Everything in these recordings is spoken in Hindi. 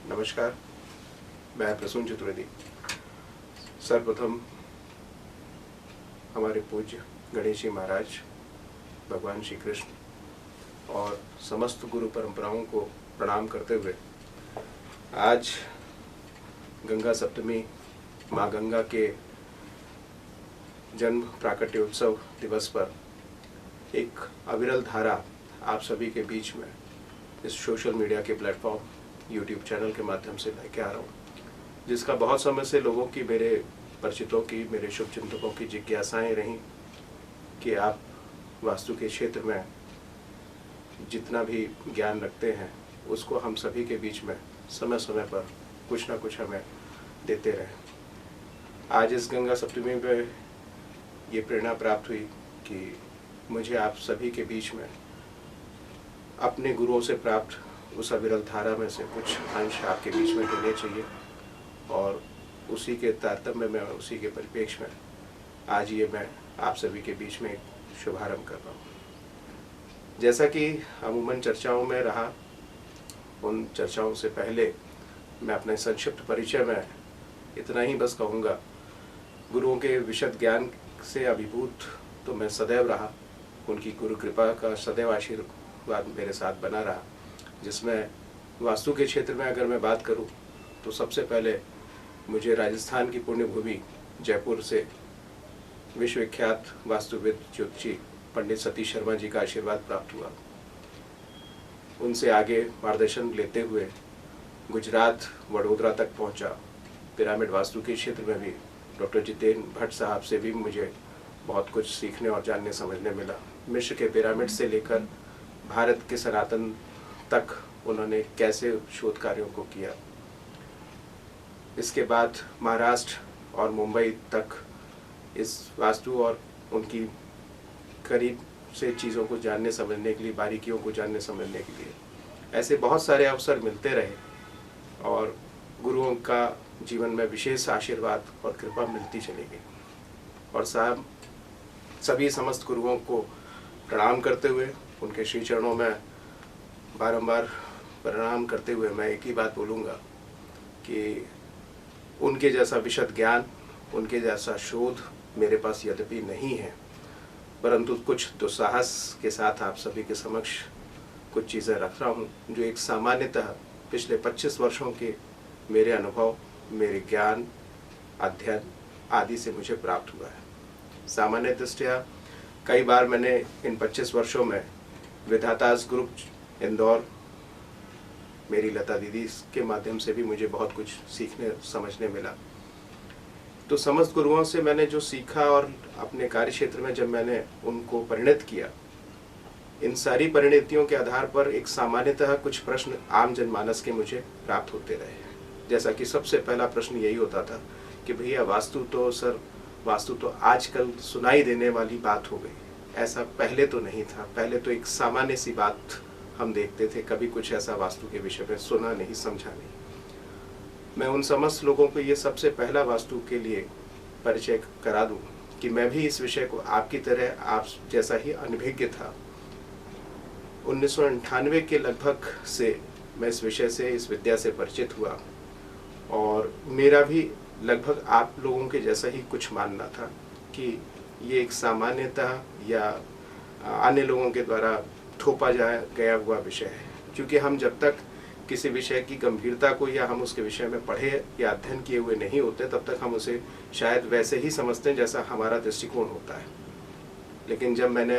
नमस्कार, मैं प्रसून चतुर्वेदी। सर्वप्रथम हमारे पूज्य गणेश जी महाराज, भगवान श्री कृष्ण और समस्त गुरु परंपराओं को प्रणाम करते हुए आज गंगा सप्तमी, माँ गंगा के जन्म प्राकट्य उत्सव दिवस पर एक अविरल धारा आप सभी के बीच में इस सोशल मीडिया के प्लेटफॉर्म यूट्यूब चैनल के माध्यम से लेके आ रहा हूँ, जिसका बहुत समय से लोगों की, मेरे परिचितों की, मेरे शुभचिंतकों की जिज्ञासाएं रहीं कि आप वास्तु के क्षेत्र में जितना भी ज्ञान रखते हैं उसको हम सभी के बीच में समय समय पर कुछ ना कुछ हमें देते रहें। आज इस गंगा सप्तमी पे ये प्रेरणा प्राप्त हुई कि मुझे आप सभी के बीच में अपने गुरुओं से प्राप्त उस अविरल धारा में से कुछ अंश आपके बीच में देने चाहिए, और उसी के तारतम्य में, उसी के परिप्रेक्ष्य में आज ये मैं आप सभी के बीच में एक शुभारंभ कर रहा हूँ। जैसा कि अमूमन चर्चाओं में रहा, उन चर्चाओं से पहले मैं अपने संक्षिप्त परिचय में इतना ही बस कहूँगा। गुरुओं के विशद ज्ञान से अभिभूत तो मैं सदैव रहा, उनकी गुरु कृपा का सदैव आशीर्वाद मेरे साथ बना रहा, जिसमें वास्तु के क्षेत्र में अगर मैं बात करूं तो सबसे पहले मुझे राजस्थान की पुण्य भूमि जयपुर से विश्वविख्यात वास्तुविद ज्योतिषी पंडित सतीश शर्मा जी का आशीर्वाद प्राप्त हुआ। उनसे आगे मार्गदर्शन लेते हुए गुजरात वडोदरा तक पहुंचा। पिरामिड वास्तु के क्षेत्र में भी डॉक्टर जितेंद्र भट्ट साहब से भी मुझे बहुत कुछ सीखने और जानने समझने मिला। मिस्र के पिरामिड से लेकर भारत के सनातन तक उन्होंने कैसे शोध कार्यों को किया। इसके बाद महाराष्ट्र और मुंबई तक इस वास्तु और उनकी करीब से चीज़ों को जानने समझने के लिए, बारीकियों को जानने समझने के लिए ऐसे बहुत सारे अवसर मिलते रहे, और गुरुओं का जीवन में विशेष आशीर्वाद और कृपा मिलती चली गई। और साहब सभी समस्त गुरुओं को प्रणाम करते हुए, उनके श्री चरणों में बारंबार प्रणाम करते हुए मैं एक ही बात बोलूँगा कि उनके जैसा विशद ज्ञान, उनके जैसा शोध मेरे पास यद्यपि नहीं है, परंतु कुछ दुस्साहस के साथ आप सभी के समक्ष कुछ चीज़ें रख रहा हूँ जो एक सामान्यतः पिछले 25 वर्षों के मेरे अनुभव, मेरे ज्ञान, अध्ययन आदि से मुझे प्राप्त हुआ है। सामान्य दृष्टया कई बार मैंने इन 25 वर्षों में विधातास ग्रुप इंदौर, मेरी लता दीदी के माध्यम से भी मुझे बहुत कुछ सीखने समझने मिला। तो समस्त गुरुओं से मैंने जो सीखा और अपने कार्य क्षेत्र में जब मैंने उनको परिणत किया, इन सारी परिणतियों के आधार पर एक सामान्यतः कुछ प्रश्न आम जनमानस के मुझे प्राप्त होते रहे। जैसा कि सबसे पहला प्रश्न यही होता था कि भैया वास्तु तो आजकल सुनाई देने वाली बात हो गई, ऐसा पहले तो नहीं था। पहले तो एक सामान्य सी बात हम देखते थे, कभी कुछ ऐसा वास्तु के विषय में सुना नहीं, समझा नहीं। मैं उन समस्त लोगों को ये सबसे पहला वास्तु के लिए परिचय करा दूं कि मैं भी इस विषय को आपकी तरह, आप जैसा ही अनभिज्ञ था। 1998 के लगभग से मैं इस विषय से, इस विद्या से परिचित हुआ, और मेरा भी लगभग आप लोगों के जैसा ही कुछ मानना था कि ये एक सामान्यतः या अन्य लोगों के द्वारा थोपा गया हुआ विषय है। क्योंकि हम जब तक किसी विषय की गंभीरता को या हम उसके विषय में पढ़े या अध्ययन किए हुए नहीं होते, तब तक हम उसे शायद वैसे ही समझते हैं जैसा हमारा दृष्टिकोण होता है। लेकिन जब मैंने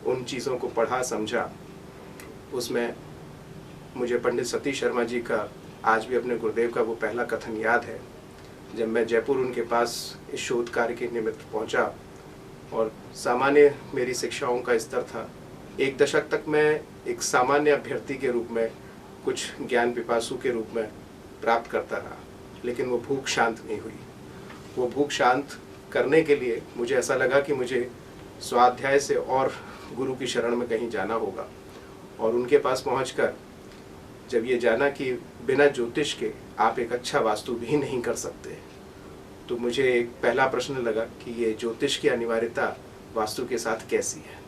उन चीज़ों को पढ़ा, समझा, उसमें मुझे पंडित सतीश शर्मा जी का आज भी अपने गुरुदेव का वो पहला कथन याद है, जब मैं जयपुर उनके पास इस शोध कार्य के निमित्त पहुंचा। और सामान्य मेरी शिक्षाओं का स्तर था। 1 दशक तक मैं एक सामान्य अभ्यर्थी के रूप में, कुछ ज्ञान पिपासु के रूप में प्राप्त करता रहा, लेकिन वो भूख शांत नहीं हुई। वो भूख शांत करने के लिए मुझे ऐसा लगा कि मुझे स्वाध्याय से और गुरु की शरण में कहीं जाना होगा। और उनके पास पहुंचकर जब ये जाना कि बिना ज्योतिष के आप एक अच्छा वास्तु भी नहीं कर सकते, तो मुझे एक पहला प्रश्न लगा कि ये ज्योतिष की अनिवार्यता वास्तु के साथ कैसी है।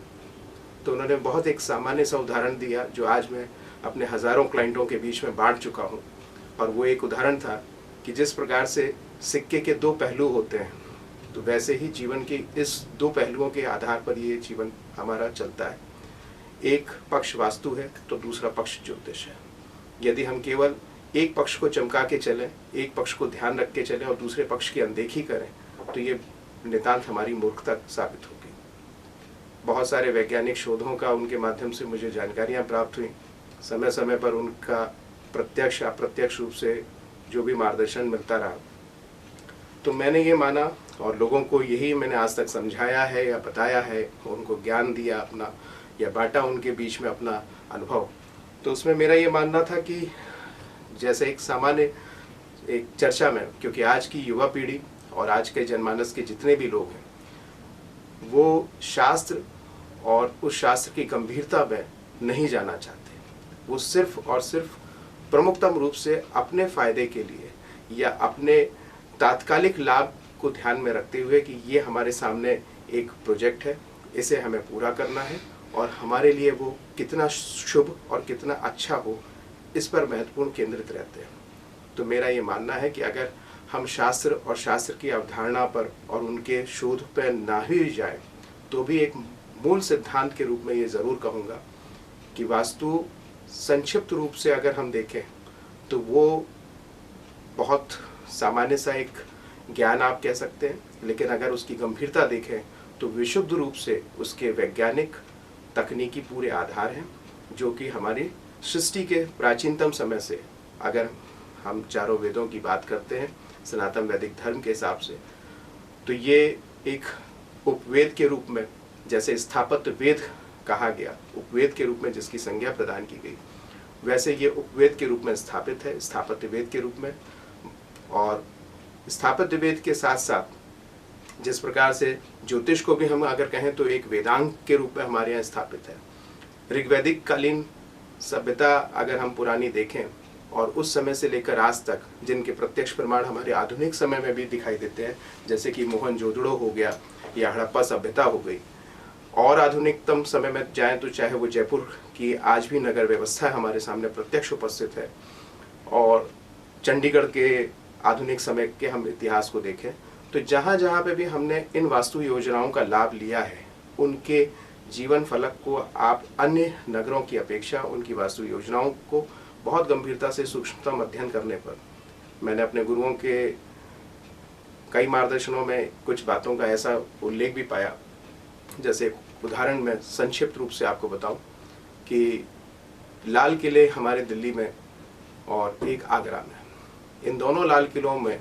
तो उन्होंने बहुत एक सामान्य सा उदाहरण दिया जो आज मैं अपने हज़ारों क्लाइंटों के बीच में बांट चुका हूँ, और वो एक उदाहरण था कि जिस प्रकार से सिक्के के दो पहलू होते हैं, तो वैसे ही जीवन के इस दो पहलुओं के आधार पर ये जीवन हमारा चलता है। एक पक्ष वास्तु है तो दूसरा पक्ष ज्योतिष है। यदि हम केवल एक पक्ष को चमका के चलें, एक पक्ष को ध्यान रख के चलें और दूसरे पक्ष की अनदेखी करें, तो ये नितांत हमारी मूर्खता साबित होगी। बहुत सारे वैज्ञानिक शोधों का उनके माध्यम से मुझे जानकारियाँ प्राप्त हुई। समय समय पर उनका प्रत्यक्ष अप्रत्यक्ष रूप से जो भी मार्गदर्शन मिलता रहा, तो मैंने ये माना और लोगों को यही मैंने आज तक समझाया है या बताया है, उनको ज्ञान दिया अपना या बांटा उनके बीच में अपना अनुभव। तो उसमें मेरा ये मानना था कि जैसे एक सामान्य एक चर्चा में, क्योंकि आज की युवा पीढ़ी और आज के जनमानस के जितने भी लोग हैं वो शास्त्र और उस शास्त्र की गंभीरता में नहीं जाना चाहते। वो सिर्फ और सिर्फ प्रमुखतम रूप से अपने फायदे के लिए या अपने तात्कालिक लाभ को ध्यान में रखते हुए कि ये हमारे सामने एक प्रोजेक्ट है, इसे हमें पूरा करना है और हमारे लिए वो कितना शुभ और कितना अच्छा हो, इस पर महत्वपूर्ण केंद्रित रहते हैं। तो मेरा ये मानना है कि अगर हम शास्त्र और शास्त्र की अवधारणा पर और उनके शोध पर ना ही जाए, तो भी एक मूल सिद्धांत के रूप में ये ज़रूर कहूँगा कि वास्तु संक्षिप्त रूप से अगर हम देखें तो वो बहुत सामान्य सा एक ज्ञान आप कह सकते हैं, लेकिन अगर उसकी गंभीरता देखें तो विशुद्ध रूप से उसके वैज्ञानिक तकनीकी पूरे आधार हैं, जो कि हमारी सृष्टि के प्राचीनतम समय से, अगर हम चारों वेदों की बात करते हैं सनातन वैदिक धर्म के हिसाब से, तो ये एक उपवेद के रूप में, जैसे स्थापत्य वेद कहा गया, उपवेद के रूप में जिसकी संज्ञा प्रदान की गई, वैसे ये उपवेद के रूप में स्थापित है, स्थापत्य वेद के रूप में। और स्थापत्य वेद के साथ साथ जिस प्रकार से ज्योतिष को भी हम अगर कहें तो एक वेदांग के रूप में हमारे यहाँ स्थापित है। ऋग्वैदिक कालीन सभ्यता अगर हम पुरानी देखें और उस समय से लेकर आज तक जिनके प्रत्यक्ष प्रमाण हमारे आधुनिक समय में भी दिखाई देते हैं, जैसे कि मोहनजोदड़ो हो गया या हड़प्पा सभ्यता हो गई, और आधुनिकतम समय में जाएं तो चाहे वो जयपुर की आज भी नगर व्यवस्था हमारे सामने प्रत्यक्ष उपस्थित है, और चंडीगढ़ के आधुनिक समय के हम इतिहास को देखें तो जहाँ जहाँ पे भी हमने इन वास्तु योजनाओं का लाभ लिया है, उनके जीवन फलक को आप अन्य नगरों की अपेक्षा उनकी वास्तु योजनाओं को बहुत गंभीरता से सूक्ष्मतम अध्ययन करने पर मैंने अपने गुरुओं के कई मार्गदर्शनों में कुछ बातों का ऐसा उल्लेख भी पाया। जैसे उदाहरण में संक्षिप्त रूप से आपको बताऊं कि लाल किले हमारे दिल्ली में और एक आगरा में, इन दोनों लाल किलों में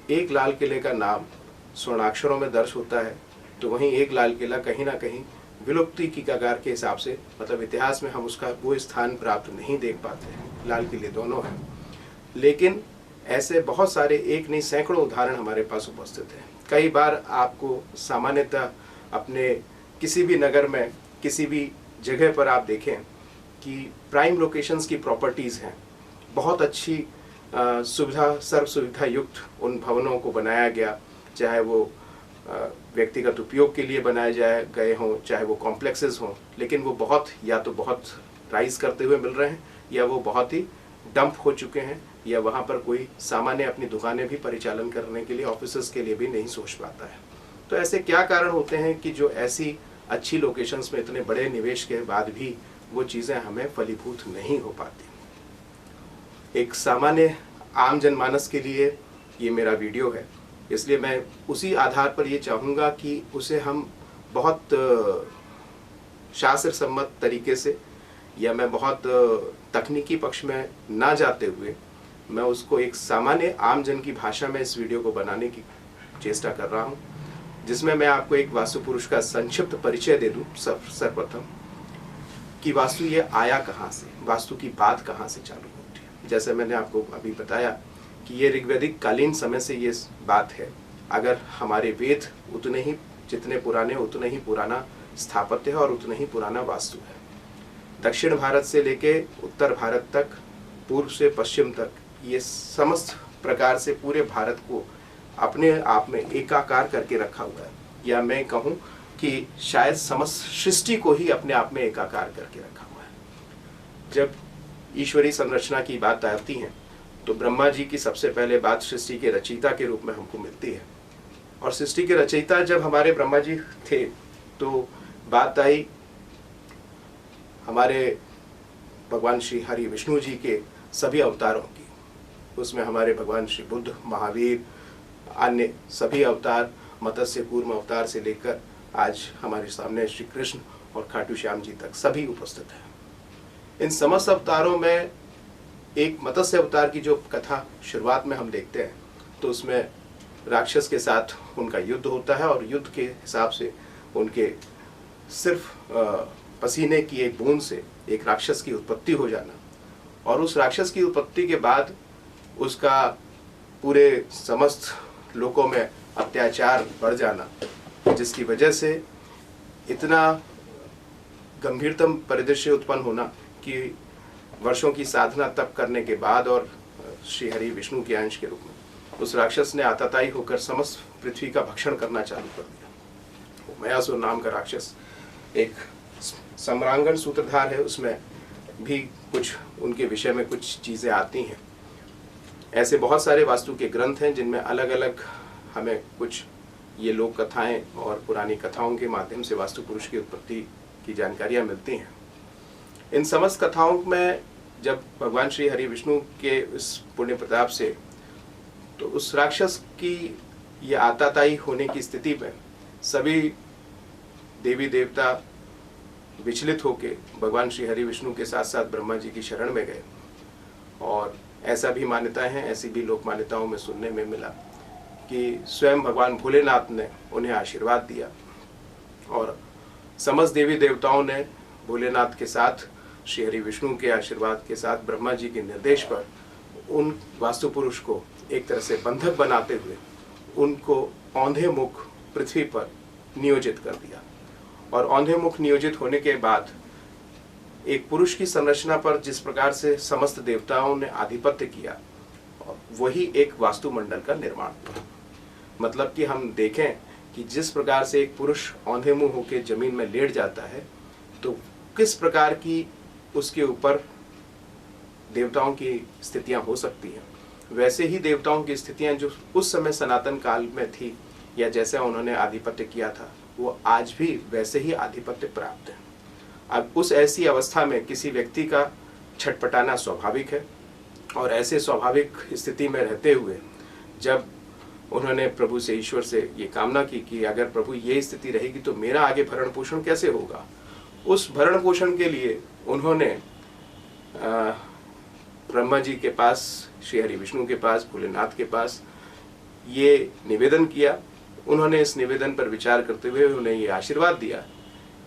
एक लाल किले का नाम स्वर्णाक्षरों में दर्ज होता है, तो वहीं एक लाल किला कहीं ना कहीं विलुप्ति की कगार के हिसाब से, मतलब इतिहास में हम उसका वो स्थान प्राप्त नहीं देख पाते हैं। लाल किले दोनों हैं, लेकिन ऐसे बहुत सारे, एक नहीं सैकड़ों उदाहरण हमारे पास उपस्थित हैं। कई बार आपको सामान्यतः अपने किसी भी नगर में किसी भी जगह पर आप देखें कि प्राइम लोकेशंस की प्रॉपर्टीज़ हैं, बहुत अच्छी सुविधा, सर्व सुविधा युक्त उन भवनों को बनाया गया, चाहे वो व्यक्तिगत उपयोग के लिए बनाए गए हों, चाहे वो कॉम्प्लेक्सेस हों, लेकिन वो बहुत या तो बहुत राइज करते हुए मिल रहे हैं या वो बहुत ही डंप हो चुके हैं, या वहाँ पर कोई सामान्य अपनी दुकानें भी परिचालन करने के लिए, ऑफिसेस के लिए भी नहीं सोच पाता है। तो ऐसे क्या कारण होते हैं कि जो ऐसी अच्छी लोकेशंस में इतने बड़े निवेश के बाद भी वो चीज़ें हमें फलीभूत नहीं हो पाती। एक सामान्य आम जनमानस के लिए ये मेरा वीडियो है, इसलिए मैं उसी आधार पर ये चाहूँगा कि उसे हम बहुत शास्त्र सम्मत तरीके से, या मैं बहुत तकनीकी पक्ष में ना जाते हुए, मैं उसको एक सामान्य आम जन की भाषा में इस वीडियो को बनाने की चेष्टा कर रहा हूँ, जिसमें मैं आपको एक वास्तु पुरुष का संक्षिप्त परिचय दे दूँ सर्वप्रथम कि वास्तु ये आया कहाँ से, वास्तु की बात कहाँ से चालू होती है। जैसे मैंने आपको अभी बताया कि ये ऋग्वैदिक कालीन समय से ये बात है। अगर हमारे वेद उतने ही जितने पुराने, उतने ही पुराना स्थापत्य है और उतना ही पुराना वास्तु है। दक्षिण भारत से लेके उत्तर भारत तक, पूर्व से पश्चिम तक, ये समस्त प्रकार से पूरे भारत को अपने आप में एकाकार करके रखा हुआ है, या मैं कहूँ कि शायद समस्त सृष्टि को ही अपने आप में एकाकार करके रखा हुआ है। जब ईश्वरीय संरचना की बात आती है तो ब्रह्मा जी की सबसे पहले बात सृष्टि के रचयिता के रूप में हमको मिलती है। और सृष्टि के रचयिता जब हमारे ब्रह्मा जी थे तो बात आई हमारे भगवान श्री हरि विष्णु जी के सभी अवतारों की। उसमें हमारे भगवान श्री बुद्ध, महावीर, अन्य सभी अवतार, मत्स्य कूर्म अवतार से लेकर आज हमारे सामने श्री कृष्ण और खाटू श्याम जी तक सभी उपस्थित हैं। इन समस्त अवतारों में एक मत्स्य अवतार की जो कथा शुरुआत में हम देखते हैं तो उसमें राक्षस के साथ उनका युद्ध होता है और युद्ध के हिसाब से उनके सिर्फ पसीने की एक बूंद से एक राक्षस की उत्पत्ति हो जाना और उस राक्षस की उत्पत्ति के बाद उसका पूरे समस्त लोकों में अत्याचार बढ़ जाना, जिसकी वजह से इतना गंभीरतम परिदृश्य उत्पन्न होना कि वर्षों की साधना तप करने के बाद और श्री हरि विष्णु के अंश के रूप में उस राक्षस ने आतताई होकर समस्त पृथ्वी का भक्षण करना चालू कर दिया। मयासुर नाम का राक्षस एक सम्रांगण सूत्रधार है, उसमें भी कुछ उनके विषय में कुछ चीज़ें आती हैं। ऐसे बहुत सारे वास्तु के ग्रंथ हैं जिनमें अलग अलग हमें कुछ ये लोक कथाएं और पुरानी कथाओं के माध्यम से वास्तु पुरुष की उत्पत्ति की जानकारियां मिलती हैं। इन समस्त कथाओं में जब भगवान श्री हरि विष्णु के इस पुण्य प्रताप से तो उस राक्षस की ये आताताई होने की स्थिति में सभी देवी देवता विचलित होकर भगवान श्री हरि विष्णु के साथ साथ ब्रह्मा जी की शरण में गए। और ऐसा भी मान्यताएं हैं, ऐसी भी लोक मान्यताओं में सुनने में मिला कि स्वयं भगवान भोलेनाथ ने उन्हें आशीर्वाद दिया और समस्त देवी देवताओं ने भोलेनाथ के साथ श्री हरि विष्णु के आशीर्वाद के साथ ब्रह्मा जी के निर्देश पर उन वास्तु पुरुष को एक तरह से बंधक बनाते हुए उनको औंधे मुख पृथ्वी पर नियोजित कर दिया। और औंधे मुख नियोजित होने के बाद एक पुरुष की संरचना पर जिस प्रकार से समस्त देवताओं ने आधिपत्य किया वही एक वास्तुमंडल का निर्माण हुआ। मतलब कि हम देखें कि जिस प्रकार से एक पुरुष औंधे मुंह होकर जमीन में लेट जाता है तो किस प्रकार की उसके ऊपर देवताओं की स्थितियां हो सकती हैं, वैसे ही देवताओं की स्थितियां जो उस समय सनातन काल में थी या जैसे उन्होंने आधिपत्य किया था वो आज भी वैसे ही आधिपत्य प्राप्त है। अब उस ऐसी अवस्था में किसी व्यक्ति का छटपटाना स्वाभाविक है और ऐसे स्वाभाविक स्थिति में रहते हुए जब उन्होंने प्रभु से, ईश्वर से ये कामना की कि अगर प्रभु ये स्थिति रहेगी तो मेरा आगे भरण पोषण कैसे होगा, उस भरण पोषण के लिए उन्होंने ब्रह्मा जी के पास, श्री हरि विष्णु के पास, भोलेनाथ के पास ये निवेदन किया। उन्होंने इस निवेदन पर विचार करते हुए उन्हें ये आशीर्वाद दिया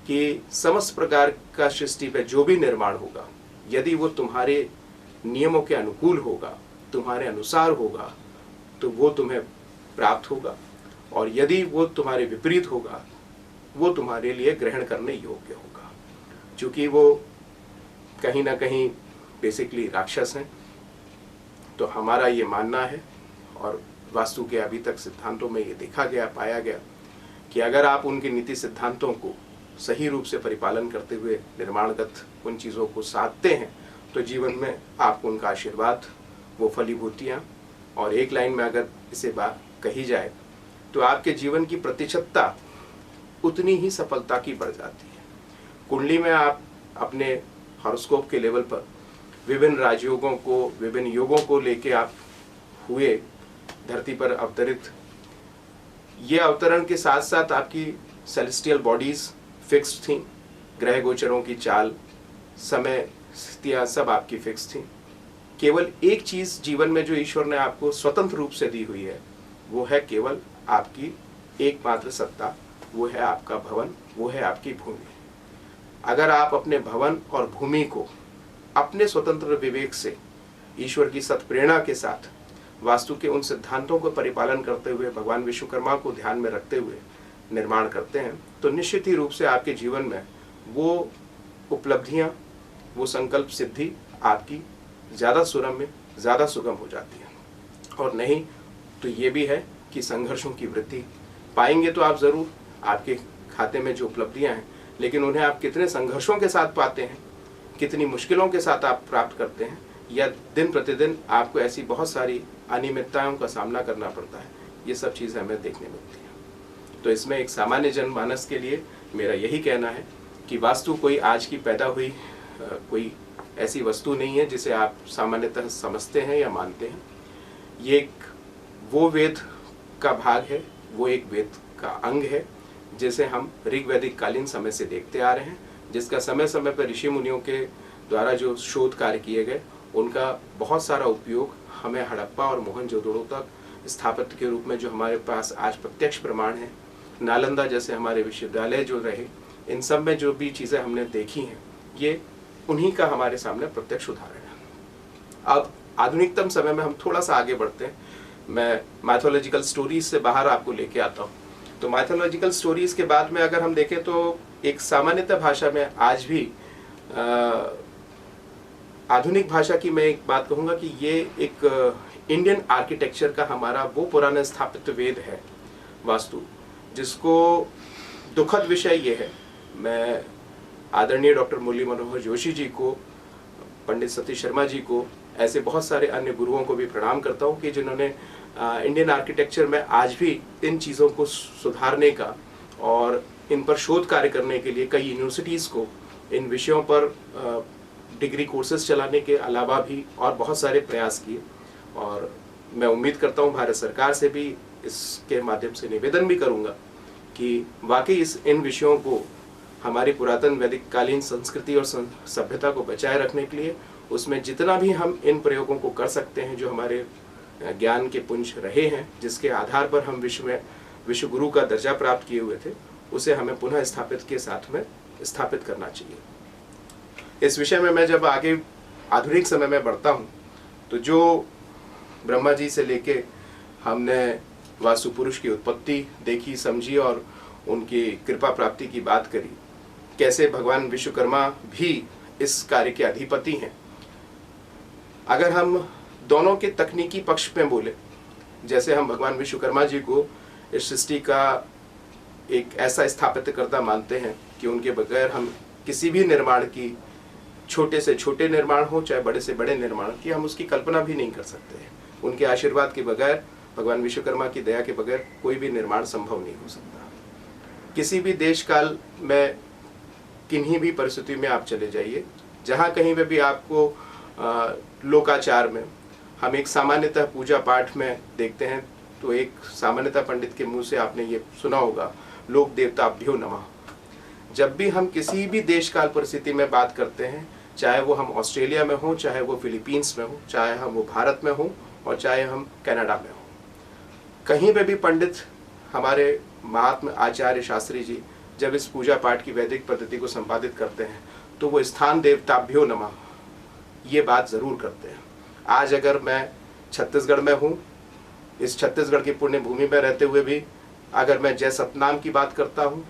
कि समस्त प्रकार का सृष्टि पे जो भी निर्माण होगा यदि वो तुम्हारे नियमों के अनुकूल होगा, तुम्हारे अनुसार होगा तो वो तुम्हें प्राप्त होगा और यदि वो तुम्हारे विपरीत होगा वो तुम्हारे लिए ग्रहण करने योग्य होगा। क्योंकि वो कहीं ना कहीं बेसिकली राक्षस हैं तो हमारा ये मानना है और वास्तु के अभी तक सिद्धांतों में ये देखा गया, पाया गया कि अगर आप उनके नीति सिद्धांतों को सही रूप से परिपालन करते हुए निर्माणगत उन चीज़ों को साधते हैं तो जीवन में आपको उनका आशीर्वाद, वो फलीभूतियाँ और एक लाइन में अगर इसे बात कही जाए तो आपके जीवन की प्रतिशतता उतनी ही सफलता की बढ़ जाती है। कुंडली में आप अपने हॉरोस्कोप के लेवल पर विभिन्न राजयोगों को, विभिन्न योगों को लेके आप हुए धरती पर अवतरित, ये अवतरण के साथ साथ आपकी सेलेस्टियल बॉडीज फिक्स्ड थी, ग्रह गोचरों की चाल, समय, स्थितियाँ सब आपकी फिक्स थी। केवल एक चीज़ जीवन में जो ईश्वर ने आपको स्वतंत्र रूप से दी हुई है वो है केवल आपकी एकमात्र सत्ता, वो है आपका भवन, वो है आपकी भूमि। अगर आप अपने भवन और भूमि को अपने स्वतंत्र विवेक से ईश्वर की सत्प्रेरणा के साथ वास्तु के उन सिद्धांतों को परिपालन करते हुए भगवान विश्वकर्मा को ध्यान में रखते हुए निर्माण करते हैं तो निश्चित ही रूप से आपके जीवन में वो उपलब्धियां, वो संकल्प सिद्धि आपकी ज़्यादा सुरम्य, ज़्यादा सुगम हो जाती है। और नहीं तो ये भी है कि संघर्षों की वृद्धि पाएंगे तो आप ज़रूर, आपके खाते में जो उपलब्धियां हैं, लेकिन उन्हें आप कितने संघर्षों के साथ पाते हैं, कितनी मुश्किलों के साथ आप प्राप्त करते हैं, या दिन प्रतिदिन आपको ऐसी बहुत सारी अनियमितताओं का सामना करना पड़ता है, ये सब चीज़ें हमें देखने मिलती हैं। तो इसमें एक सामान्य जनमानस के लिए मेरा यही कहना है कि वास्तु कोई आज की पैदा हुई कोई ऐसी वस्तु नहीं है जिसे आप सामान्यतः समझते हैं या मानते हैं। ये एक वो वेद का भाग है, वो एक वेद का अंग है जिसे हम ऋग्वैदिक कालीन समय से देखते आ रहे हैं, जिसका समय समय पर ऋषि मुनियों के द्वारा जो शोध कार्य किए गए उनका बहुत सारा उपयोग हमें हड़प्पा और मोहनजोदड़ो तक स्थापत्य के रूप में जो हमारे पास आज प्रत्यक्ष प्रमाण है, नालंदा जैसे हमारे विश्वविद्यालय जो रहे, इन सब में जो भी चीज़ें हमने देखी हैं ये उन्हीं का हमारे सामने प्रत्यक्ष उदाहरण है। अब आधुनिकतम समय में हम थोड़ा सा आगे बढ़ते हैं। मैं माइथोलॉजिकल स्टोरीज से बाहर आपको लेके आता हूँ। तो माइथोलॉजिकल स्टोरीज के बाद में अगर हम देखें तो एक सामान्यतः भाषा में आज भी आधुनिक भाषा की मैं एक बात कहूँगा कि ये एक इंडियन आर्किटेक्चर का हमारा वो पुराना स्थापत्य वेद है वास्तु, जिसको दुखद विषय ये है। मैं आदरणीय डॉक्टर मुरली मनोहर जोशी जी को, पंडित सतीश शर्मा जी को, ऐसे बहुत सारे अन्य गुरुओं को भी प्रणाम करता हूँ कि जिन्होंने इंडियन आर्किटेक्चर में आज भी इन चीज़ों को सुधारने का और इन पर शोध कार्य करने के लिए कई यूनिवर्सिटीज़ को इन विषयों पर डिग्री कोर्सेज चलाने के अलावा भी और बहुत सारे प्रयास किए। और मैं उम्मीद करता हूँ भारत सरकार से भी इसके माध्यम से निवेदन भी करूँगा कि वाकई इन विषयों को हमारी पुरातन वैदिक कालीन संस्कृति और सभ्यता को बचाए रखने के लिए उसमें जितना भी हम इन प्रयोगों को कर सकते हैं जो हमारे ज्ञान के पुंज रहे हैं, जिसके आधार पर हम विश्व गुरु का दर्जा प्राप्त किए हुए थे, उसे हमें पुनः स्थापित के साथ में स्थापित करना चाहिए। इस विषय में मैं जब आगे आधुनिक समय में बढ़ता हूँ तो जो ब्रह्मा जी से लेके हमने वास्तु पुरुष की उत्पत्ति देखी, समझी और उनकी कृपा प्राप्ति की बात करी, कैसे भगवान विश्वकर्मा भी इस कार्य के अधिपति हैं। अगर हम दोनों के तकनीकी पक्ष में बोले, जैसे हम भगवान विश्वकर्मा जी को इस सृष्टि का एक ऐसा स्थापत्यकर्ता मानते हैं कि उनके बगैर हम किसी भी निर्माण की, छोटे से छोटे निर्माण हो चाहे बड़े से बड़े निर्माण की, हम उसकी कल्पना भी नहीं कर सकते हैं। उनके आशीर्वाद के बगैर, भगवान विश्वकर्मा की दया के बगैर कोई भी निर्माण संभव नहीं हो सकता। किसी भी देश काल में किन्हीं भी परिस्थिति में आप चले जाइए, जहाँ कहीं पे भी आपको लोकाचार में हम एक सामान्यतः पूजा पाठ में देखते हैं तो एक सामान्यतः पंडित के मुंह से आपने ये सुना होगा, लोक देवताभ्यो नमः। जब भी हम किसी भी देश काल परिस्थिति में बात करते हैं, चाहे वो हम ऑस्ट्रेलिया में हो, चाहे वो फिलीपींस में हो, चाहे हम वो भारत में हो और चाहे हम कनाडा में हो, कहीं पे भी पंडित हमारे महात्मा आचार्य शास्त्री जी जब इस पूजा पाठ की वैदिक पद्धति को संपादित करते हैं तो वो स्थान देवताभ्यो नमः ये बात ज़रूर करते हैं। आज अगर मैं छत्तीसगढ़ में हूँ, इस छत्तीसगढ़ की पुण्य भूमि में रहते हुए भी अगर मैं जय सतनाम की बात करता हूँ,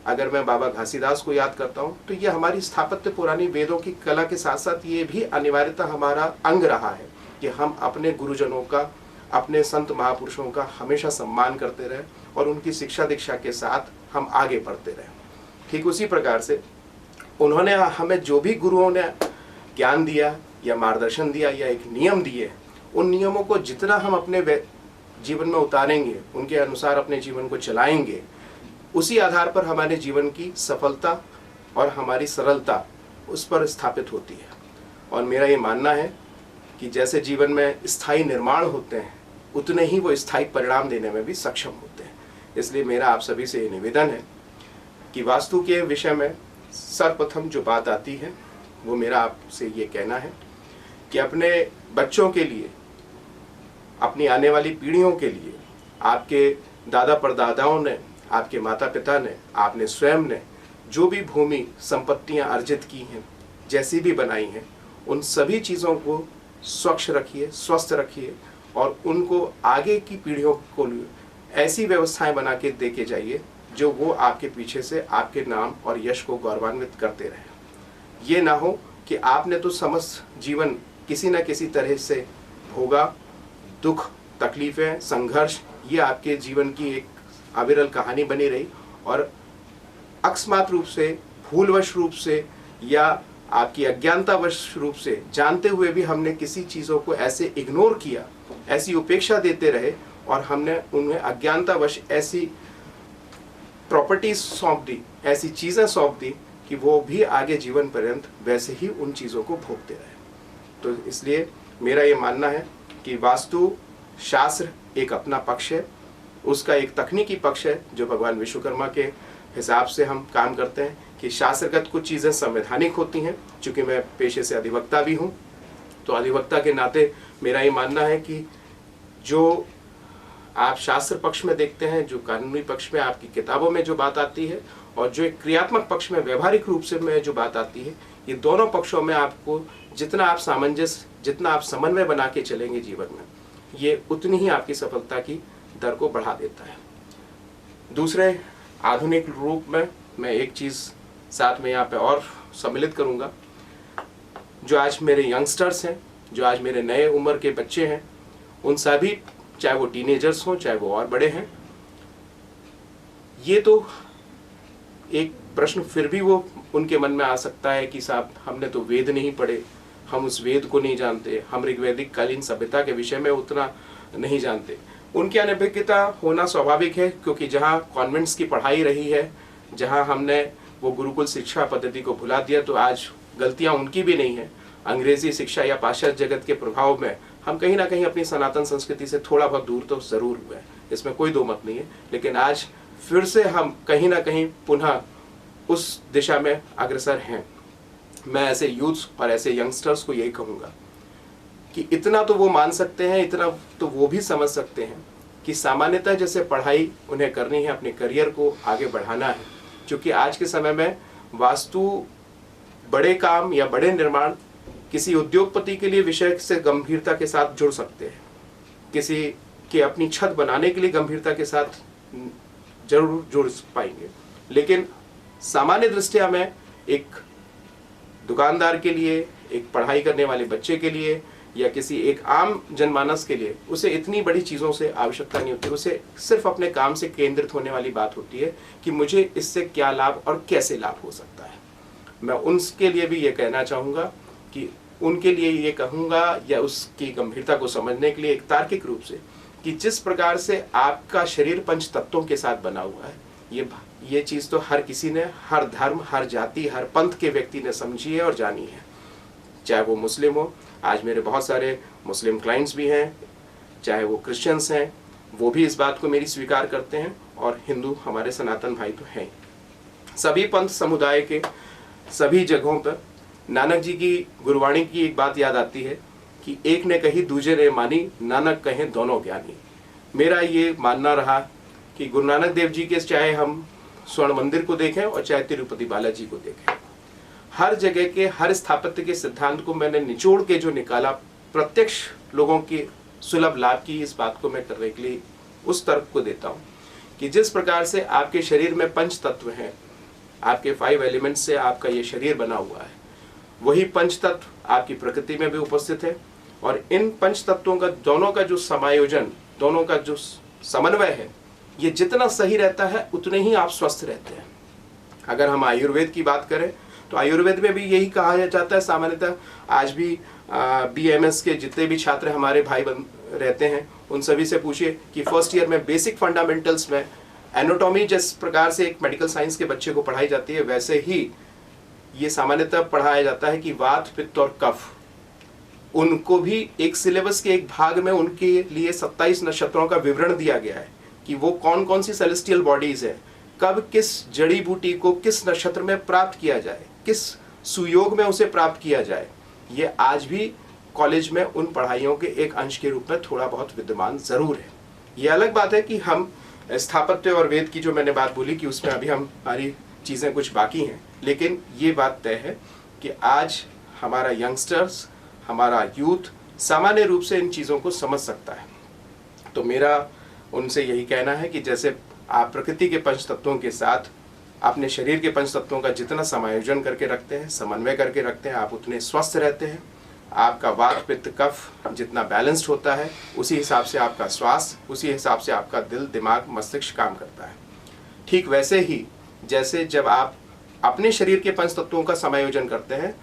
अगर मैं बाबा घासीदास को याद करता हूँ, तो ये हमारी स्थापत्य पुरानी वेदों की कला के साथ साथ ये भी अनिवार्यतः हमारा अंग रहा है कि हम अपने गुरुजनों का, अपने संत महापुरुषों का हमेशा सम्मान करते रहे और उनकी शिक्षा दीक्षा के साथ हम आगे बढ़ते रहे। ठीक उसी प्रकार से उन्होंने हमें जो भी गुरुओं ने ज्ञान दिया या मार्गदर्शन दिया या एक नियम दिए, उन नियमों को जितना हम अपने जीवन में उतारेंगे, उनके अनुसार अपने जीवन को चलाएंगे, उसी आधार पर हमारे जीवन की सफलता और हमारी सरलता उस पर स्थापित होती है। और मेरा ये मानना है कि जैसे जीवन में स्थायी निर्माण होते हैं, उतने ही वो स्थायी परिणाम देने में भी सक्षम होते हैं। इसलिए मेरा आप सभी से ये निवेदन है कि वास्तु के विषय में सर्वप्रथम जो बात आती है वो मेरा आपसे ये कहना है कि अपने बच्चों के लिए, अपनी आने वाली पीढ़ियों के लिए, आपके दादा परदादाओं ने, आपके माता पिता ने, आपने स्वयं ने जो भी भूमि संपत्तियां अर्जित की हैं, जैसी भी बनाई हैं, उन सभी चीज़ों को स्वच्छ रखिए, स्वस्थ रखिए और उनको आगे की पीढ़ियों को ऐसी व्यवस्थाएं बना के दे के जाइए जो वो आपके पीछे से आपके नाम और यश को गौरवान्वित करते रहें। ये ना हो कि आपने तो समस्त जीवन किसी न किसी तरह से भोगा, दुख, तकलीफ़ें, संघर्ष, ये आपके जीवन की एक अविरल कहानी बनी रही और अकस्मात रूप से, भूलवश रूप से या आपकी अज्ञानतावश रूप से जानते हुए भी हमने किसी चीज़ों को ऐसे इग्नोर किया, ऐसी उपेक्षा देते रहे और हमने उन्हें अज्ञानतावश ऐसी प्रॉपर्टीज सौंप दी, ऐसी चीज़ें सौंप दी कि वो भी आगे जीवन पर्यंत वैसे ही उन चीज़ों को भोगते रहे। तो इसलिए मेरा ये मानना है कि वास्तु शास्त्र एक अपना पक्ष है, उसका एक तकनीकी पक्ष है जो भगवान विश्वकर्मा के हिसाब से हम काम करते हैं कि शास्त्रगत कुछ चीज़ें संवैधानिक होती हैं। चूँकि मैं पेशे से अधिवक्ता भी हूँ, तो अधिवक्ता के नाते मेरा ये मानना है कि जो आप शास्त्र पक्ष में देखते हैं, जो कानूनी पक्ष में आपकी किताबों में जो बात आती है और जो एक क्रियात्मक पक्ष में व्यवहारिक रूप से में जो बात आती है, ये दोनों पक्षों में आपको जितना आप सामंजस्य, जितना आप समन्वय बना के चलेंगे जीवन में, ये उतनी ही आपकी सफलता की दर को बढ़ा देता है। दूसरे आधुनिक रूप में मैं एक चीज़ साथ में यहाँ पे और सम्मिलित करूँगा। जो आज मेरे यंगस्टर्स हैं, जो आज मेरे नए उम्र के बच्चे हैं, उन सभी, चाहे वो टीनेजर्स हों चाहे वो और बड़े हैं, ये तो एक प्रश्न फिर भी वो उनके मन में आ सकता है कि साहब हमने तो वेद नहीं पढ़े, हम उस वेद को नहीं जानते, हम ऋग्वैदिक कालीन सभ्यता के विषय में उतना नहीं जानते। उनकी अनभिज्ञता होना स्वाभाविक है, क्योंकि जहाँ कॉन्वेंट्स की पढ़ाई रही है, जहाँ हमने वो गुरुकुल शिक्षा पद्धति को भुला दिया, तो आज गलतियाँ उनकी भी नहीं है। अंग्रेजी शिक्षा या पाश्चात्य जगत के प्रभाव में हम कहीं ना कहीं अपनी सनातन संस्कृति से थोड़ा बहुत दूर तो ज़रूर हुए हैं, इसमें कोई दो मत नहीं है। लेकिन आज फिर से हम कहीं ना कहीं पुनः उस दिशा में अग्रसर हैं। मैं ऐसे यूथ्स और ऐसे यंगस्टर्स को यही कहूँगा कि इतना तो वो मान सकते हैं, इतना तो वो भी समझ सकते हैं कि सामान्यतः जैसे पढ़ाई उन्हें करनी है, अपने करियर को आगे बढ़ाना है। क्योंकि आज के समय में वास्तु बड़े काम या बड़े निर्माण किसी उद्योगपति के लिए विषय से गंभीरता के साथ जुड़ सकते हैं, किसी के अपनी छत बनाने के लिए गंभीरता के साथ जरूर जुड़ पाएंगे, लेकिन सामान्य दृष्टिया में एक दुकानदार के लिए, एक पढ़ाई करने वाले बच्चे के लिए या किसी एक आम जनमानस के लिए उसे इतनी बड़ी चीज़ों से आवश्यकता नहीं होती। उसे सिर्फ अपने काम से केंद्रित होने वाली बात होती है कि मुझे इससे क्या लाभ और कैसे लाभ हो सकता है। मैं उनके लिए भी ये कहना चाहूँगा कि उनके लिए ये कहूँगा या उसकी गंभीरता को समझने के लिए एक तार्किक रूप से कि जिस प्रकार से आपका शरीर पंच तत्वों के साथ बना हुआ है, ये चीज़ तो हर किसी ने, हर धर्म, हर जाति, हर पंथ के व्यक्ति ने समझी है और जानी है। चाहे वो मुस्लिम हो, आज मेरे बहुत सारे मुस्लिम क्लाइंट्स भी हैं, चाहे वो क्रिश्चियंस हैं, वो भी इस बात को मेरी स्वीकार करते हैं, और हिंदू हमारे सनातन भाई तो हैं। सभी पंथ समुदाय के सभी जगहों पर नानक जी की गुरबाणी की एक बात याद आती है कि एक ने कही दूजे ने मानी, नानक कहें दोनों ज्ञानी। मेरा ये मानना रहा कि गुरु नानक देव जी के, चाहे हम स्वर्ण मंदिर को देखें और चाहे तिरुपति बालाजी को देखें, हर जगह के हर स्थापत्य के सिद्धांत को मैंने निचोड़ के जो निकाला, प्रत्यक्ष लोगों के सुलभ लाभ की इस बात को मैं करने के लिए उस तर्क को देता हूँ कि जिस प्रकार से आपके शरीर में पंच तत्व हैं, आपके 5 एलिमेंट्स से आपका ये शरीर बना हुआ है, वही पंच तत्व आपकी प्रकृति में भी उपस्थित है। और इन पंच तत्वों का दोनों का जो समायोजन, दोनों का जो समन्वय है, ये जितना सही रहता है उतने ही आप स्वस्थ रहते हैं। अगर हम आयुर्वेद की बात करें तो आयुर्वेद में भी यही कहा जाता है सामान्यतः। आज भी BMS के जितने भी छात्र हमारे भाई बन रहते हैं, उन सभी से पूछिए कि फर्स्ट ईयर में बेसिक फंडामेंटल्स में एनाटॉमी जिस प्रकार से एक मेडिकल साइंस के बच्चे को पढ़ाई जाती है, वैसे ही ये सामान्यतः पढ़ाया जाता है कि वात, पित्त और कफ, उनको भी एक सिलेबस के एक भाग में उनके लिए 27 नक्षत्रों का विवरण दिया गया है कि वो कौन कौन सी सेलेस्टियल बॉडीज है, कब किस जड़ी बूटी को किस नक्षत्र में प्राप्त किया जाए, किस सुयोग में उसे प्राप्त किया जाए। ये आज भी कॉलेज में उन पढ़ाइयों के एक अंश के रूप में थोड़ा बहुत विद्यमान जरूर है। ये अलग बात है कि हम स्थापत्य और वेद की जो मैंने बात बोली कि उसमें अभी हमारी चीज़ें कुछ बाकी हैं, लेकिन ये बात तय है कि आज हमारा यंगस्टर्स, हमारा यूथ सामान्य रूप से इन चीज़ों को समझ सकता है। तो मेरा उनसे यही कहना है कि जैसे आप प्रकृति के पंच तत्वों के साथ अपने शरीर के पंच तत्वों का जितना समायोजन करके रखते हैं, समन्वय करके रखते हैं, आप उतने स्वस्थ रहते हैं। आपका वात, पित्त, कफ जितना बैलेंस्ड होता है, उसी हिसाब से आपका श्वास, उसी हिसाब से आपका दिल, दिमाग, मस्तिष्क काम करता है। ठीक वैसे ही जैसे जब आप अपने शरीर के पंच तत्वों का समायोजन करते हैं,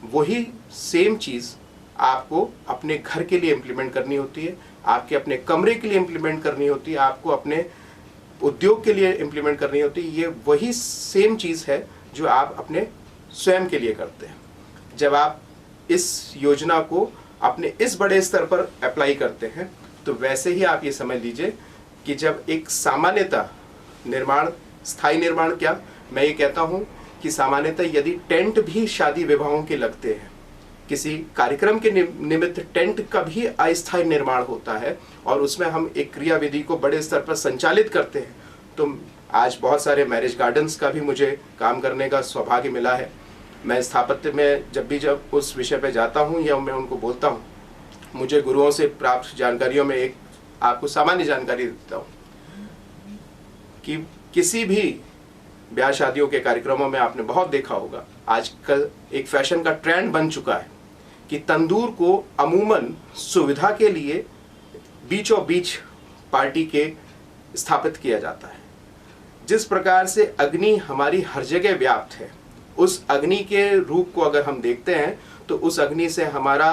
वही सेम चीज़ आपको अपने घर के लिए इम्प्लीमेंट करनी होती है, आपके अपने कमरे के लिए इम्प्लीमेंट करनी होती है, आपको अपने उद्योग के लिए इम्प्लीमेंट करनी होती है। ये वही सेम चीज़ है जो आप अपने स्वयं के लिए करते हैं। जब आप इस योजना को अपने इस बड़े स्तर पर अप्लाई करते हैं तो वैसे ही आप ये समझ लीजिए कि जब एक सामान्यतः निर्माण, स्थायी निर्माण क्या, मैं ये कहता हूँ कि सामान्यतः यदि टेंट भी शादी विवाहों के लगते हैं, किसी कार्यक्रम के निमित्त टेंट का भी अस्थायी निर्माण होता है और उसमें हम एक क्रियाविधि को बड़े स्तर पर संचालित करते हैं। तो आज बहुत सारे मैरिज गार्डन्स का भी मुझे काम करने का सौभाग्य मिला है। मैं स्थापत्य में जब उस विषय पे जाता हूँ या मैं उनको बोलता हूँ, मुझे गुरुओं से प्राप्त जानकारियों में एक आपको सामान्य जानकारी देता हूँ कि किसी भी ब्याह शादियों के कार्यक्रमों में आपने बहुत देखा होगा, आजकल एक फैशन का ट्रेंड बन चुका है कि तंदूर को अमूमन सुविधा के लिए बीचों बीच पार्टी के स्थापित किया जाता है। जिस प्रकार से अग्नि हमारी हर जगह व्याप्त है, उस अग्नि के रूप को अगर हम देखते हैं तो उस अग्नि से हमारा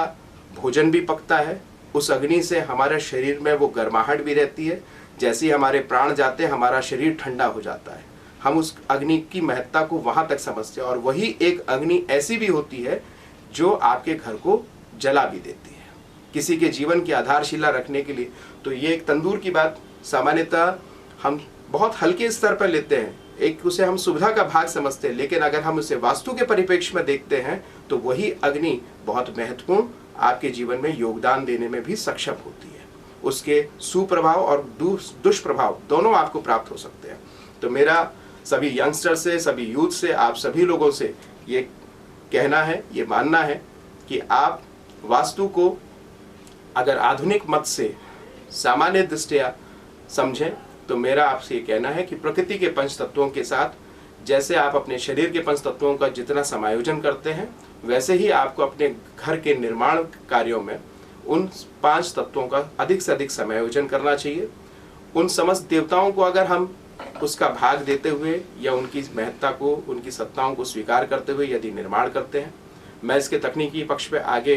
भोजन भी पकता है, उस अग्नि से हमारे शरीर में वो गर्माहट भी रहती है। जैसे ही हमारे प्राण जाते हैं हमारा शरीर ठंडा हो जाता है। हम उस अग्नि की महत्ता को वहाँ तक समझते हैं। और वही एक अग्नि ऐसी भी होती है जो आपके घर को जला भी देती है, किसी के जीवन की आधारशिला रखने के लिए। तो ये एक तंदूर की बात सामान्यतः हम बहुत हल्के स्तर पर लेते हैं, एक उसे हम सुविधा का भाग समझते हैं, लेकिन अगर हम उसे वास्तु के परिप्रेक्ष्य में देखते हैं तो वही अग्नि बहुत महत्वपूर्ण आपके जीवन में योगदान देने में भी सक्षम होती है। उसके सुप्रभाव और दुष्प्रभाव दोनों आपको प्राप्त हो सकते हैं। तो मेरा सभी यंगस्टर से, सभी यूथ से, आप सभी लोगों से ये कहना है, ये मानना है कि आप वास्तु को अगर आधुनिक मत से सामान्य दृष्टिया समझें तो मेरा आपसे ये कहना है कि प्रकृति के पंच तत्वों के साथ जैसे आप अपने शरीर के पंच तत्वों का जितना समायोजन करते हैं, वैसे ही आपको अपने घर के निर्माण कार्यों में उन 5 तत्वों का अधिक से अधिक समायोजन करना चाहिए। उन समस्त देवताओं को अगर हम उसका भाग देते हुए या उनकी महत्ता को, उनकी सत्ताओं को स्वीकार करते हुए यदि निर्माण करते हैं, मैं इसके तकनीकी पक्ष पे आगे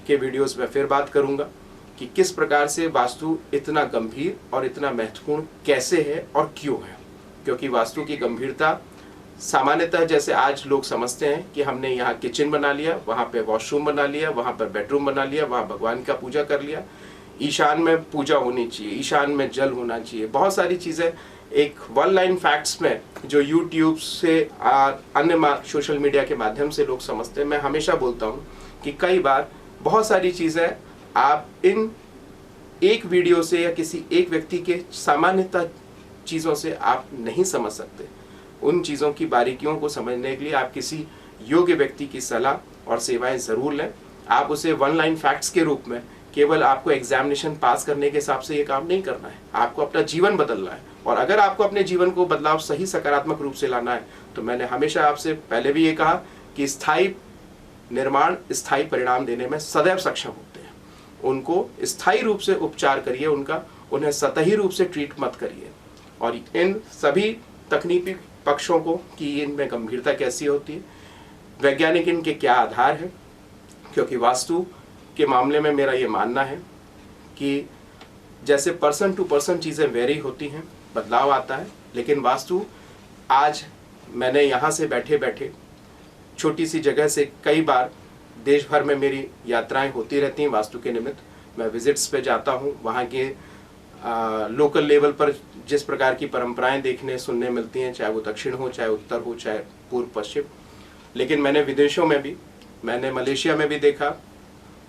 के वीडियोस में फिर बात करूंगा कि किस प्रकार से वास्तु इतना गंभीर और इतना महत्वपूर्ण कैसे है और क्यों है। क्योंकि वास्तु की गंभीरता सामान्यतः जैसे आज लोग समझते हैं कि हमने यहाँ किचन बना लिया, वहाँ पे वॉशरूम बना लिया, वहाँ पर बेडरूम बना लिया, वहाँ भगवान का पूजा कर लिया, ईशान में पूजा होनी चाहिए, ईशान में जल होना चाहिए, बहुत सारी चीज़ें एक वन लाइन फैक्ट्स में जो यूट्यूब से अन्य सोशल मीडिया के माध्यम से लोग समझते हैं। मैं हमेशा बोलता हूँ कि कई बार बहुत सारी चीज़ें आप इन एक वीडियो से या किसी एक व्यक्ति के सामान्यतः चीज़ों से आप नहीं समझ सकते। उन चीज़ों की बारीकियों को समझने के लिए आप किसी योग्य व्यक्ति की सलाह और सेवाएं ज़रूर लें। आप उसे वन लाइन फैक्ट्स के रूप में केवल आपको एग्जामिनेशन पास करने के हिसाब से ये काम नहीं करना है, आपको अपना जीवन बदलना है। और अगर आपको अपने जीवन को बदलाव सही सकारात्मक रूप से लाना है तो मैंने हमेशा आपसे पहले भी ये कहा कि स्थायी निर्माण स्थायी परिणाम देने में सदैव सक्षम होते हैं। उनको स्थायी रूप से उपचार करिए, उन्हें सतही रूप से ट्रीट मत करिए। और इन सभी तकनीकी पक्षों को कि इनमें गंभीरता कैसी होती है, वैज्ञानिक इनके क्या आधार है, क्योंकि वास्तु के मामले में मेरा ये मानना है कि जैसे पर्सन टू पर्सन चीज़ें वेरी होती हैं, बदलाव आता है, लेकिन वास्तु आज मैंने यहाँ से बैठे बैठे छोटी सी जगह से कई बार देश भर में मेरी यात्राएं होती रहती हैं वास्तु के निमित्त। मैं विजिट्स पे जाता हूँ, वहाँ के लोकल लेवल पर जिस प्रकार की परंपराएं देखने सुनने मिलती हैं, चाहे वो दक्षिण हो, चाहे उत्तर हो, चाहे पूर्व पश्चिम। लेकिन मैंने विदेशों में भी, मैंने मलेशिया में भी देखा,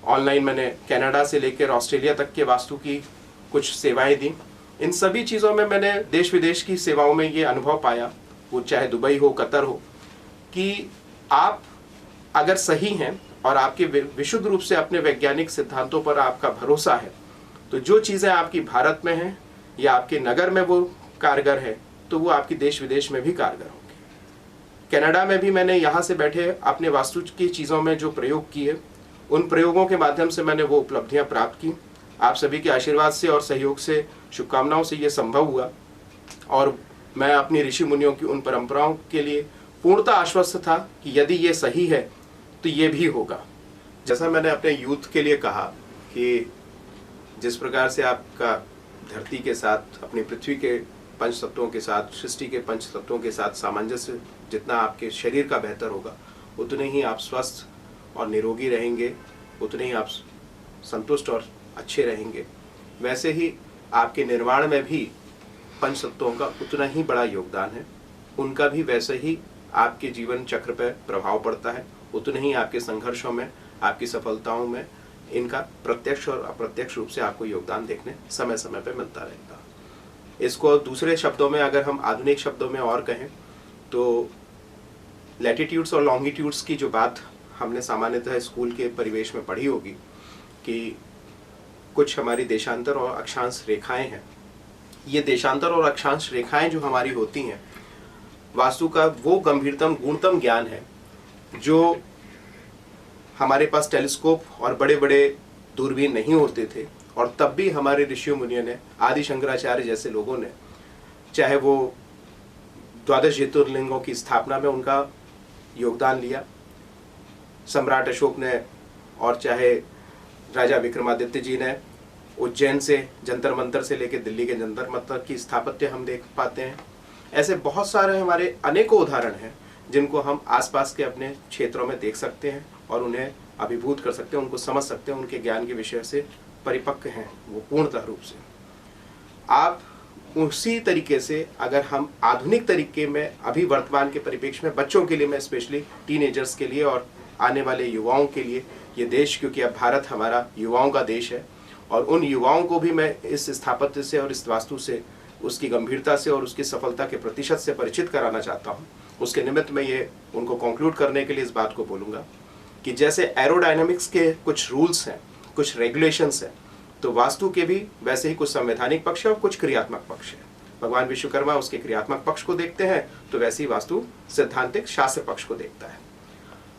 ऑनलाइन मैंने कनाडा से लेकर ऑस्ट्रेलिया तक के वास्तु की कुछ सेवाएं दी। इन सभी चीज़ों में मैंने देश विदेश की सेवाओं में ये अनुभव पाया, वो चाहे दुबई हो, कतर हो, कि आप अगर सही हैं और आपके विशुद्ध रूप से अपने वैज्ञानिक सिद्धांतों पर आपका भरोसा है, तो जो चीज़ें आपकी भारत में हैं या आपके नगर में वो कारगर है, तो वो आपकी देश विदेश में भी कारगर होंगे। कनाडा में भी मैंने यहाँ से बैठे अपने वास्तु की चीज़ों में जो प्रयोग किए, उन प्रयोगों के माध्यम से मैंने वो उपलब्धियाँ प्राप्त की। आप सभी के आशीर्वाद से और सहयोग से, शुभकामनाओं से ये संभव हुआ। और मैं अपनी ऋषि मुनियों की उन परंपराओं के लिए पूर्णतः आश्वस्त था कि यदि ये सही है तो ये भी होगा। जैसा मैंने अपने यूथ के लिए कहा कि जिस प्रकार से आपका धरती के साथ, अपनी पृथ्वी के पंच तत्वों के साथ, सृष्टि के पंच तत्वों के साथ सामंजस्य जितना आपके शरीर का बेहतर होगा, उतने ही आप स्वस्थ और निरोगी रहेंगे, उतने ही आप संतुष्ट और अच्छे रहेंगे। वैसे ही आपके निर्माण में भी पंच तत्वों का उतना ही बड़ा योगदान है, उनका भी वैसे ही आपके जीवन चक्र पर प्रभाव पड़ता है, उतने ही आपके संघर्षों में, आपकी सफलताओं में इनका प्रत्यक्ष और अप्रत्यक्ष रूप से आपको योगदान देखने समय समय पर मिलता रहेगा। इसको दूसरे शब्दों में, अगर हम आधुनिक शब्दों में और कहें तो लैटिट्यूड्स और लॉन्गिट्यूड्स की जो बात हमने सामान्यतः स्कूल के परिवेश में पढ़ी होगी कि कुछ हमारी देशांतर और अक्षांश रेखाएं हैं। ये देशांतर और अक्षांश रेखाएं जो हमारी होती हैं, वास्तु का वो गंभीरतम गुणतम ज्ञान है जो हमारे पास टेलीस्कोप और बड़े बड़े दूरबीन नहीं होते थे, और तब भी हमारे ऋषियों मुनियों ने, आदि शंकराचार्य जैसे लोगों ने, चाहे वो द्वादश ज्योतिर्लिंगों की स्थापना में उनका योगदान लिया, सम्राट अशोक ने, और चाहे राजा विक्रमादित्य जी ने उज्जैन से जंतर मंतर से लेकर दिल्ली के जंतर मंतर की स्थापत्य हम देख पाते हैं। ऐसे बहुत सारे हमारे अनेकों उदाहरण हैं जिनको हम आसपास के अपने क्षेत्रों में देख सकते हैं और उन्हें अभिभूत कर सकते हैं, उनको समझ सकते हैं, उनके ज्ञान के विषय से परिपक्व हैं वो पूर्णतः रूप से। आप उसी तरीके से अगर हम आधुनिक तरीके में अभी वर्तमान के परिप्रेक्ष्य में बच्चों के लिए, मैं स्पेशली टीनेजर्स के लिए और आने वाले युवाओं के लिए, ये देश, क्योंकि अब भारत हमारा युवाओं का देश है, और उन युवाओं को भी मैं इस स्थापत्य से और इस वास्तु से, उसकी गंभीरता से और उसकी सफलता के प्रतिशत से परिचित कराना चाहता हूँ। उसके निमित्त मैं ये उनको कंक्लूड करने के लिए इस बात को बोलूँगा कि जैसे एरोडायनामिक्स के कुछ रूल्स हैं, कुछ रेगुलेशंस हैं, तो वास्तु के भी वैसे ही कुछ संवैधानिक पक्ष है और कुछ क्रियात्मक पक्ष है। भगवान विश्वकर्मा उसके क्रियात्मक पक्ष को देखते हैं, तो वैसे ही वास्तु सैद्धांतिक शास्त्र पक्ष को देखता है।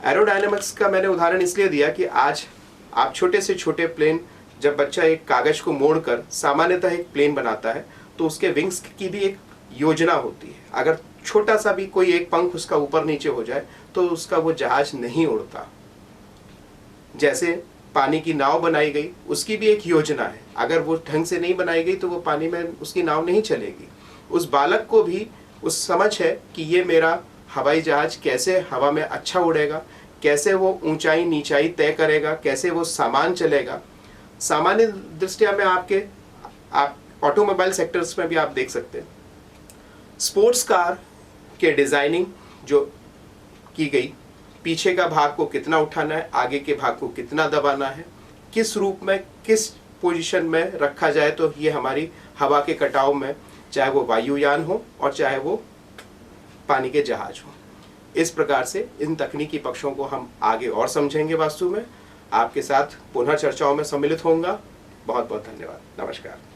एरोडायनामिक्स का मैंने उदाहरण इसलिए दिया कि आज आप छोटे से छोटे प्लेन, जब बच्चा एक कागज को मोड़कर सामान्यतः एक प्लेन बनाता है, तो उसके विंग्स की भी एक योजना होती है। अगर छोटा सा भी कोई एक पंख उसका ऊपर नीचे हो जाए तो उसका वो जहाज नहीं उड़ता। जैसे पानी की नाव बनाई गई, उसकी भी एक योजना है, अगर वो ढंग से नहीं बनाई गई तो वो पानी में उसकी नाव नहीं चलेगी। उस बालक को भी उस समझ है कि ये मेरा हवाई जहाज कैसे हवा में अच्छा उड़ेगा, कैसे वो ऊंचाई नीचाई तय करेगा, कैसे वो सामान चलेगा। सामान्य दृष्टिया में आप ऑटोमोबाइल सेक्टर्स में भी आप देख सकते हैं, स्पोर्ट्स कार के डिजाइनिंग जो की गई, पीछे का भाग को कितना उठाना है, आगे के भाग को कितना दबाना है, किस रूप में, किस पोजीशन में रखा जाए, तो ये हमारी हवा के कटाव में, चाहे वो वायुयान हो और चाहे वो पानी के जहाज हो, इस प्रकार से इन तकनीकी पक्षों को हम आगे और समझेंगे। वास्तु में आपके साथ पुनः चर्चाओं में सम्मिलित होऊंगा। बहुत बहुत धन्यवाद। नमस्कार।